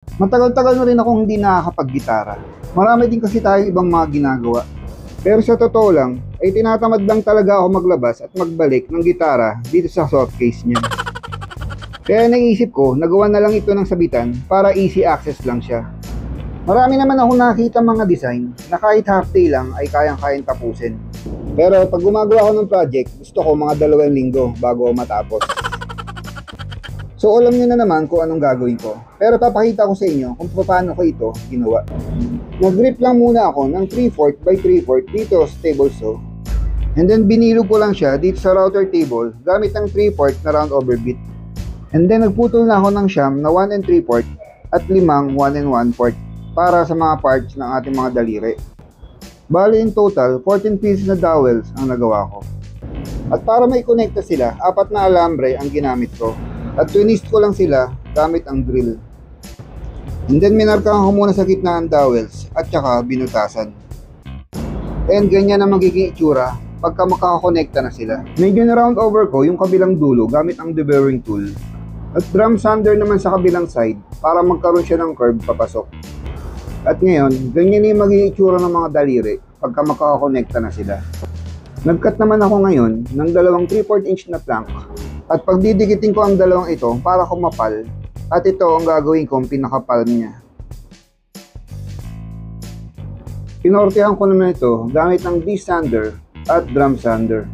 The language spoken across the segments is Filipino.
Matagal-tagal na rin akong hindi nakakapag-gitara. Marami din kasi tayong ibang mga ginagawa. Pero sa totoo lang, ay tinatamad lang talaga ako maglabas at magbalik ng gitara dito sa softcase niya. Kaya naisip ko, nagawa na lang ito ng sabitan para easy access lang siya. Marami naman ako nakita mga design na kahit half day lang ay kayang-kayang tapusin. Pero pag gumagawa ako ng project, gusto ko mga 2 linggo bago matapos. So alam niyo na naman kung anong gagawin ko. Pero papakita ko sa inyo kung paano ko ito ginawa. Nag-grip lang muna ako ng 3/4 by 3/4 dito sa table saw. And then binilo ko lang siya dito sa router table gamit ang 3/4 na round over bit. And then nagputol na ako ng siyam na 1 3/4 at 5 1 1/4 para sa mga parts ng ating mga daliri. Bali in total, 14 pieces na dowels ang nagawa ko. At para may konekta sila, 4 na alambre ang ginamit ko. At twinist ko lang sila gamit ang drill. And then minarkahan ko muna sa gitna ang dowels at saka binutasan. And ganyan ang magiging itsura pagka makakonekta na sila. Medyo na round over ko yung kabilang dulo gamit ang deburring tool. At drum sander naman sa kabilang side para magkaroon siya ng curve papasok. At ngayon, ganyan yung magiging itsura ng mga daliri pagka makakonekta na sila. Nag-cut naman ako ngayon ng 2 3/4 inch na plank. At pagdidikitin ko ang dalawang ito para kumapal, at ito ang gagawin kong pinakapalm niya. Pinortehan ko naman ito gamit ng D-sander at drum sander.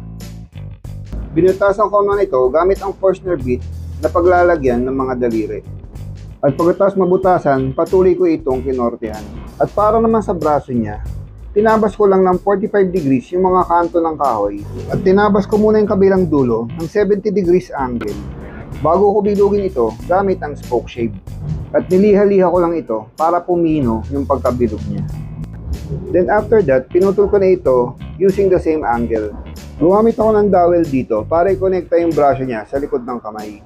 Binutasan ko naman ito gamit ang Forstner bit na paglalagyan ng mga daliri. At pagkatapos mabutasan, patuloy ko itong kinortehan. At para naman sa braso niya, tinabas ko lang ng 45 degrees yung mga kanto ng kahoy at tinabas ko muna yung kabilang dulo ng 70 degrees angle bago ko bilugin ito gamit ang spoke shave. At niliha-liha ko lang ito para pumino yung pagkabilog niya. Then after that, pinutol ko na ito using the same angle. Gumamit ako ng dowel dito para i-connecta yung braso niya sa likod ng kamay.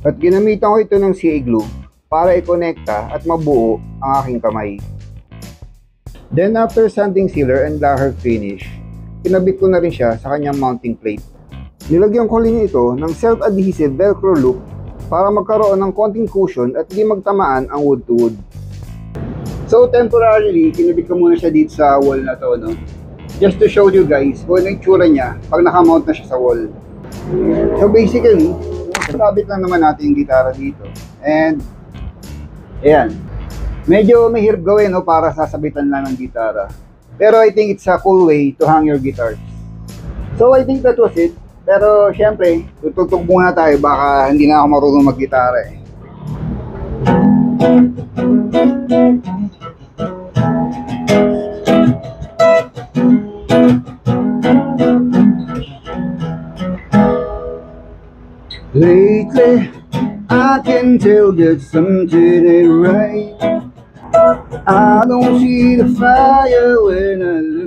At ginamitan ko ito ng CA glue para i-connecta at mabuo ang aking kamay. Then after sanding sealer and lacquer finish, kinabit ko na rin siya sa kanyang mounting plate. Nilagyan ko rin ito ng self-adhesive velcro loop para magkaroon ng konting cushion at di magtamaan ang wood to wood. So temporarily, kinabit ko muna siya dito sa wall na to, no? Just to show you guys kung ano yung tsura niya pag nakamount na siya sa wall. So basically, sabit lang naman natin yung gitara dito. And ayan, medyo mahirap gawin, no, para sasabitan lang ng gitara. Pero I think it's a cool way to hang your guitars. So I think that was it. Pero syempre, tutugtog muna tayo, baka hindi na ako marunong mag-gitara eh. Lately, I can tell that something ain't right. I don't see the fire when I look